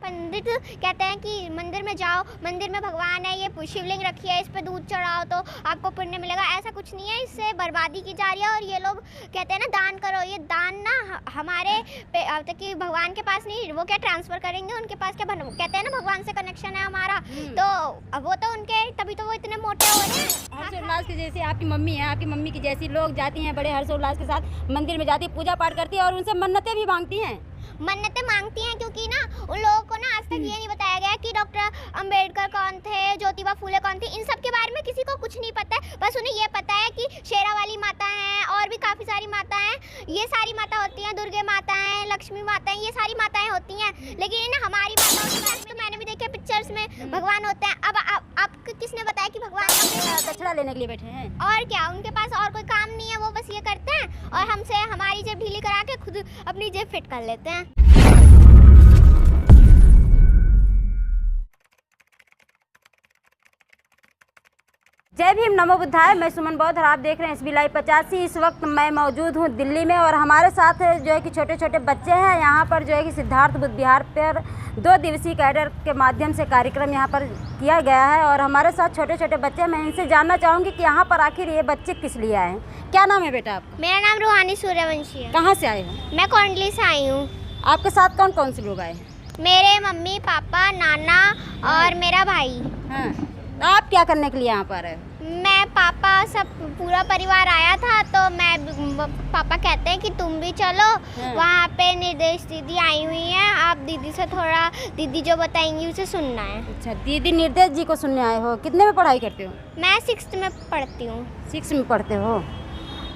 पंडित कहते हैं कि मंदिर में जाओ, मंदिर में भगवान है, ये शिवलिंग रखी है, इस पे दूध चढ़ाओ तो आपको पुण्य मिलेगा। ऐसा कुछ नहीं है, इससे बर्बादी की जा रही है। और ये लोग कहते हैं ना दान करो, ये दान ना हमारे कि भगवान के पास नहीं, वो क्या ट्रांसफर करेंगे, उनके पास क्या कहते हैं ना भगवान से कनेक्शन है हमारा, तो वो तो उनके तभी तो वो इतने मोटे हो रहे हैं। हर्षोल्लास के जैसे आपकी मम्मी है, आपकी मम्मी की जैसी लोग जाती हैं बड़े हर्षोल्लास के साथ मंदिर में जाती है, पूजा पाठ करती है और उनसे मन्नतें भी मांगती हैं। मन्नतें मांगती हैं क्योंकि ना उन लोगों को ना आज तक ये नहीं बताया गया कि डॉक्टर अंबेडकर कौन थे, ज्योतिबा फूले कौन थी, इन सब के बारे में किसी को कुछ नहीं पता है। बस उन्हें ये पता है कि शेरा वाली माता हैं और भी काफ़ी सारी माता हैं, ये सारी माता होती हैं, दुर्गे माता हैं, लक्ष्मी माता हैं, ये सारी माताएं होती हैं। लेकिन ना हमारी माताओं के बारे में तो मैंने भी देखा पिक्चर्स में भगवान होते हैं। अब आपको किसने बताया कि भगवान कचरा लेने के लिए बैठे हैं? और क्या, उनके पास और कोई काम नहीं है, वो बस ये करते हैं और हमसे हमारी जेब ढीली करा के खुद अपनी जेब फिट कर लेते हैं। जय भीम, नमो बुद्धाय। मैं सुमन बौद्ध और आप देख रहे हैं SB Live 85। इस वक्त मैं मौजूद हूँ दिल्ली में और हमारे साथ जो है कि छोटे छोटे बच्चे हैं। यहाँ पर जो है कि सिद्धार्थ बुद्ध विहार पर 2 दिवसीय कैडर के माध्यम से कार्यक्रम यहाँ पर किया गया है और हमारे साथ छोटे छोटे बच्चे। मैं इनसे जानना चाहूँगी कि यहाँ पर आखिर ये बच्चे किस लिए आए हैं। क्या नाम है बेटा आपका? मेरा नाम रूहानी सूर्यवंशी है। कहाँ से आए हो? मैं कोंडली से आई हूँ। आपके साथ कौन कौन से लोग आए हैं? मेरे मम्मी पापा, नाना और मेरा भाई। हाँ, आप क्या करने के लिए यहाँ पर आए हो? मैं पापा सब पूरा परिवार आया था तो मैं पापा कहते हैं कि तुम भी चलो। वहाँ पे निर्देश दीदी आई हुई हैं, आप दीदी से थोड़ा, दीदी जो बताएंगी उसे सुनना है। अच्छा, दीदी निर्देश जी को सुनने आए हो। कितने में पढ़ाई करते हो? मैं 6th में पढ़ती हूँ। 6 में पढ़ते हो।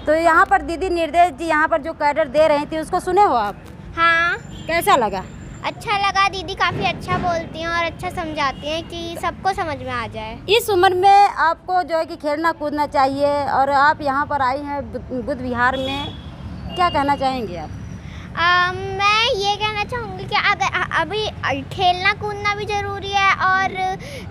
तो यहाँ पर दीदी निर्देश जी यहाँ पर जो कैडर दे रही थी उसको सुने हो आप? हाँ। कैसा लगा? अच्छा लगा। दीदी काफ़ी अच्छा बोलती हैं और अच्छा समझाती हैं कि सबको समझ में आ जाए। इस उम्र में आपको जो है कि खेलना कूदना चाहिए और आप यहाँ पर आई हैं बुद्ध विहार में, क्या कहना चाहेंगे आप? मैं ये कहना चाहूँगी कि अगर अभी खेलना कूदना भी ज़रूरी है और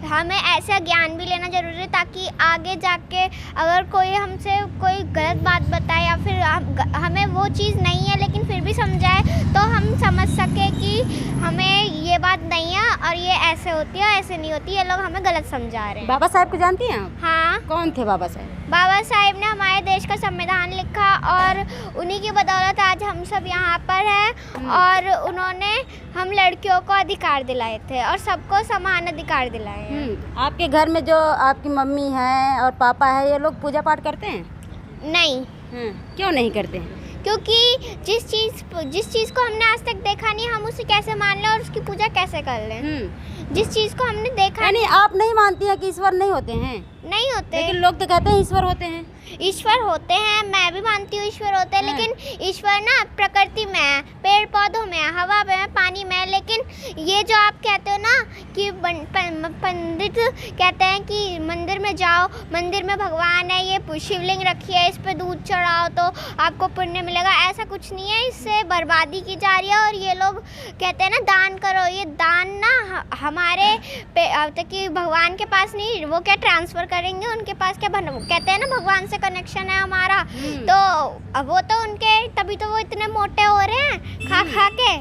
हमें ऐसा ज्ञान भी लेना ज़रूरी है ताकि आगे जाके अगर कोई हमसे कोई गलत बात बताए या फिर हमें वो चीज़ नहीं है लेकिन फिर भी समझाए तो हम समझ सके कि हमें ये बात नहीं है और ये ऐसे होती है, ऐसे नहीं होती, ये लोग हमें गलत समझा रहे हैं। बाबा साहब को जानती हैं आप? हाँ। कौन थे बाबा साहब? बाबा साहेब ने हमारे देश का संविधान लिखा और उन्हीं की बदौलत आज हम सब यहाँ पर हैं और उन्होंने हम लड़कियों को अधिकार दिलाए थे और सबको समान अधिकार दिलाए हैं। आपके घर में जो आपकी मम्मी है और पापा है, ये लोग पूजा पाठ करते हैं? नहीं। क्यों नहीं करते हैं? क्योंकि जिस चीज़ को हमने आज तक देखा नहीं, हम उसे कैसे मान लें और उसकी पूजा कैसे कर लें? जिस चीज़ को हमने देखा नहीं, आप नहीं मानती हैं कि ईश्वर नहीं होते हैं? नहीं होते, लेकिन लोग तो कहते हैं ईश्वर होते हैं। ईश्वर होते हैं, मैं भी मानती हूँ ईश्वर होते हैं, लेकिन ईश्वर ना प्रकृति में है, पेड़ पौधों में है, हवा में है, पानी में है। लेकिन ये जो आप कहते हो ना कि पंडित कहते हैं कि मंदिर में जाओ, मंदिर में भगवान है, ये शिवलिंग रखी है, इस पे दूध चढ़ाओ तो आपको पुण्य मिलेगा। ऐसा कुछ नहीं है, इससे बर्बादी की जा रही है। और ये लोग कहते हैं ना दान करो, ये दान ना हमारे कि भगवान के पास नहीं, वो क्या ट्रांसफर करेंगे, उनके पास क्या कहते हैं ना भगवान से कनेक्शन है हमारा, तो वो तो उनके तभी तो वो इतने मोटे हो रहे हैं खा खा के।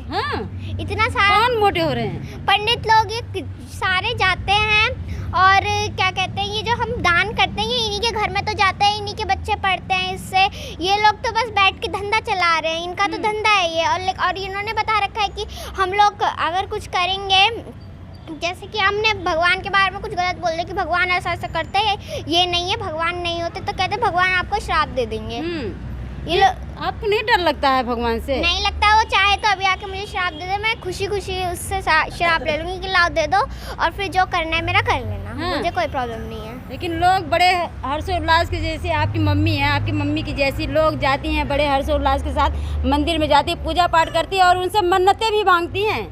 इतना सारा कौन मोटे हो रहे हैं? पंडित लोग ये सारे जाते हैं और क्या कहते हैं, ये जो हम दान करते हैं ये इन्हीं के घर में तो जाते हैं, इन्हीं के बच्चे पढ़ते हैं इससे। ये लोग तो बस बैठ के धंधा चला रहे हैं, इनका तो धंधा है ये। और इन्होंने बता रखा है कि हम लोग अगर कुछ करेंगे, जैसे कि हमने भगवान के बारे में कुछ गलत बोल दिया कि भगवान ऐसा ऐसा करते हैं, ये नहीं है, भगवान नहीं होते, तो कहते भगवान आपको श्राप दे देंगे। ये लोग, आपको नहीं डर लगता है भगवान से? नहीं लगता। वो चाहे तो अभी आके मुझे श्राप दे दे, मैं खुशी खुशी उससे श्राप ले लूँगी कि लाओ दे दो और फिर जो करना है मेरा कर लेना। मुझे कोई प्रॉब्लम नहीं है। लेकिन लोग बड़े हर्षोल्लास के जैसे आपकी मम्मी है, आपकी मम्मी की जैसी लोग जाती हैं बड़े हर्षोल्लास के साथ मंदिर में जाती है, पूजा पाठ करती है और उनसे मन्नतें भी मांगती हैं।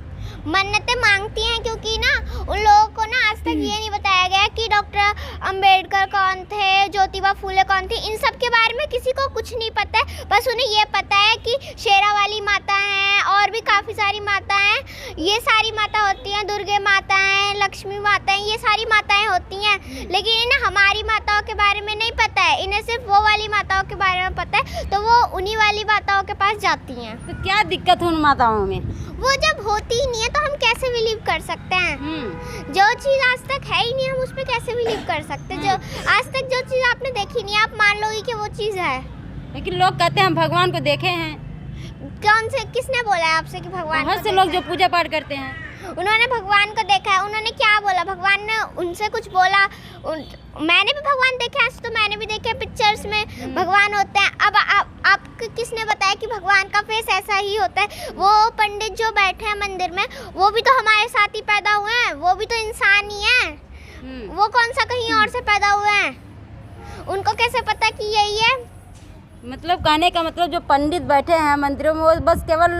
मन्नतें मांगती हैं क्योंकि ना उन लोगों को ना आज तक ये नहीं बताया गया कि डॉक्टर अंबेडकर कौन थे, ज्योतिबा फूले कौन थी, इन सब के बारे में किसी को कुछ नहीं पता है। बस उन्हें ये पता है कि शेरा वाली माता हैं और भी काफ़ी सारी माता हैं, ये सारी माता होती हैं, दुर्गे माता हैं, लक्ष्मी माता हैं, ये सारी माताएं होती हैं। लेकिन इन्हें हमारी माताओं के बारे में नहीं पता है, इन्हें सिर्फ वो वाली माताओं के बारे में पता है, तो वो उन्हीं वाली माताओं के पास जाती हैं। तो क्या दिक्कत है उन माताओं में? वो जब होती ही नहीं है तो हम कैसे बिलीव कर सकते हैं? जो चीज़ आज तक है ही नहीं, हम उस पर कैसे बिलीव कर सकते हैं? जो आज तक जो चीज़ आपने देखी नहीं, आप मान लोगे कि वो चीज़ है। लेकिन लोग कहते हैं हम भगवान को देखे हैं। कौन से, किसने बोला है आपसे कि भगवान बहुत से लोग जो पूजा पाठ करते हैं, उन्होंने भगवान को देखा है। उन्होंने क्या बोला? भगवान ने उनसे कुछ बोला? मैंने भी भगवान देखे हैं, तो मैंने भी देखे पिक्चर्स में भगवान होते हैं। अब आपको किसने बताया कि भगवान का फेस ऐसा ही होता है? वो पंडित जो बैठे हैं मंदिर में, वो भी तो हमारे साथ ही पैदा हुए हैं, वो भी तो इंसान ही हैं। वो कौन सा कहीं और से पैदा हुए हैं? उनको कैसे पता कि यही है? मतलब कहने का मतलब जो पंडित बैठे हैं मंदिरों में, वो बस केवल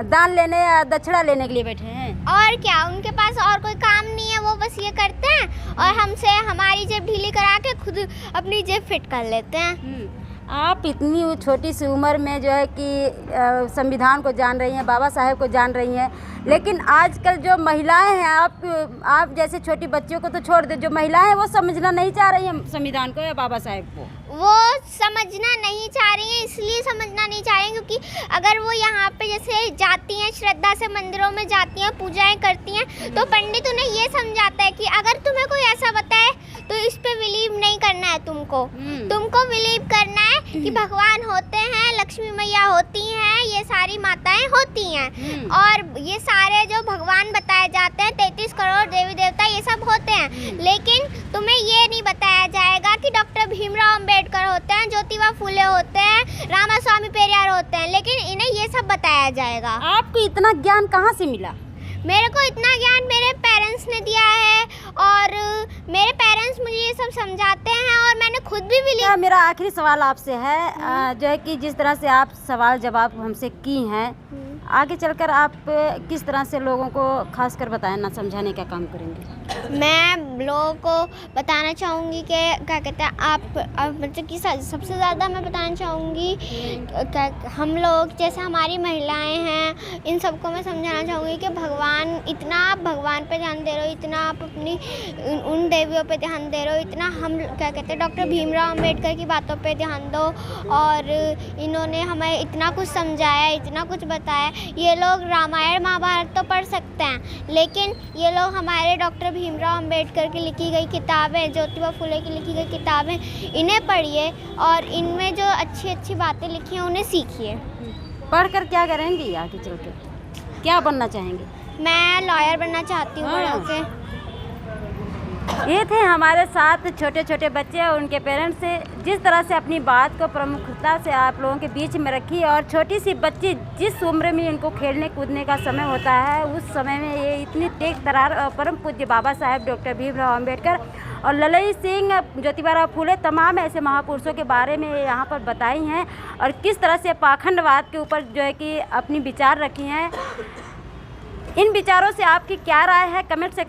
दान लेने या दक्षिणा लेने के लिए बैठे हैं। और क्या, उनके पास और कोई काम नहीं है, वो बस ये करते हैं और हमसे हमारी जेब ढीली करा के खुद अपनी जेब फिट कर लेते हैं। आप इतनी छोटी सी उम्र में जो है कि संविधान को जान रही हैं, बाबा साहेब को जान रही हैं, लेकिन आजकल जो महिलाएं हैं, आप जैसे छोटी बच्चियों को तो छोड़ दे, जो महिलाएं हैं वो समझना नहीं चाह रही हैं संविधान को या बाबा साहेब को। वो समझना नहीं चाह रही हैं, इसलिए समझना नहीं चाह रही हैं क्योंकि अगर वो यहाँ पे जैसे जाती हैं, श्रद्धा से मंदिरों में जाती हैं, पूजाएं करती हैं, तो पंडित उन्हें ये समझाता है कि अगर तुम्हें कोई ऐसा बताए तो इस पे बिलीव नहीं करना है। तुमको बिलीव करना है कि भगवान होते हैं, लक्ष्मी मैया होती हैं, ये सारी माताएं होती हैं और ये सारे जो भगवान बताए जाते हैं, 33 करोड़ देवी देवता, ये सब होते हैं। लेकिन तुम्हें ये नहीं बताया जाएगा कि डॉक्टर भीमराव अंबेडकर होते हैं, ज्योतिबा फुले होते हैं, रामास्वामी पेरियार होते हैं, लेकिन इन्हें ये सब बताया जाएगा। आपको इतना ज्ञान कहाँ से मिला? मेरे को इतना ज्ञान मेरे पेरेंट्स ने दिया है और मेरे पेरेंट्स मुझे ये सब समझाते हैं और मैंने खुद भी लिया। मेरा आखिरी सवाल आपसे है, जो है कि जिस तरह से आप सवाल जवाब हमसे की हैं, आगे चलकर आप किस तरह से लोगों को खास कर बताना समझाने का काम करेंगे? मैं लोगों को बताना चाहूँगी कि क्या कहते हैं आप मतलब कि सबसे ज़्यादा मैं बताना चाहूँगी क्या हम लोग जैसे हमारी महिलाएं हैं, इन सबको मैं समझाना चाहूँगी कि इतना आप भगवान पे ध्यान दे रहे हो, इतना आप अपनी उन देवियों पे ध्यान दे रहे हो, इतना हम क्या कहते हैं डॉक्टर भीमराव अंबेडकर की बातों पे ध्यान दो। और इन्होंने हमें इतना कुछ समझाया, इतना कुछ बताया। ये लोग रामायण महाभारत तो पढ़ सकते हैं, लेकिन ये लोग हमारे डॉक्टर भीमराव अंबेडकर की लिखी गई किताबें, ज्योतिबा फुले की लिखी गई किताबें, इन्हें पढ़िए और इनमें जो अच्छी अच्छी बातें लिखी हैं उन्हें सीखिए। पढ़कर क्या करेंगी आगे चलकर? क्या बनना चाहेंगे? मैं लॉयर बनना चाहती हूँ बड़े होके। ये थे हमारे साथ छोटे छोटे बच्चे और उनके पेरेंट्स से, जिस तरह से अपनी बात को प्रमुखता से आप लोगों के बीच में रखी। और छोटी सी बच्ची जिस उम्र में इनको खेलने कूदने का समय होता है, उस समय में ये इतनी तेज तर्रार और परम पूज्य बाबा साहेब डॉक्टर भीमराव अंबेडकर और ललई सिंह, ज्योतिबा फुले, तमाम ऐसे महापुरुषों के बारे में यहाँ पर बताई हैं और किस तरह से पाखंडवाद के ऊपर जो है कि अपनी विचार रखी हैं। इन विचारों से आपकी क्या राय है? Comment section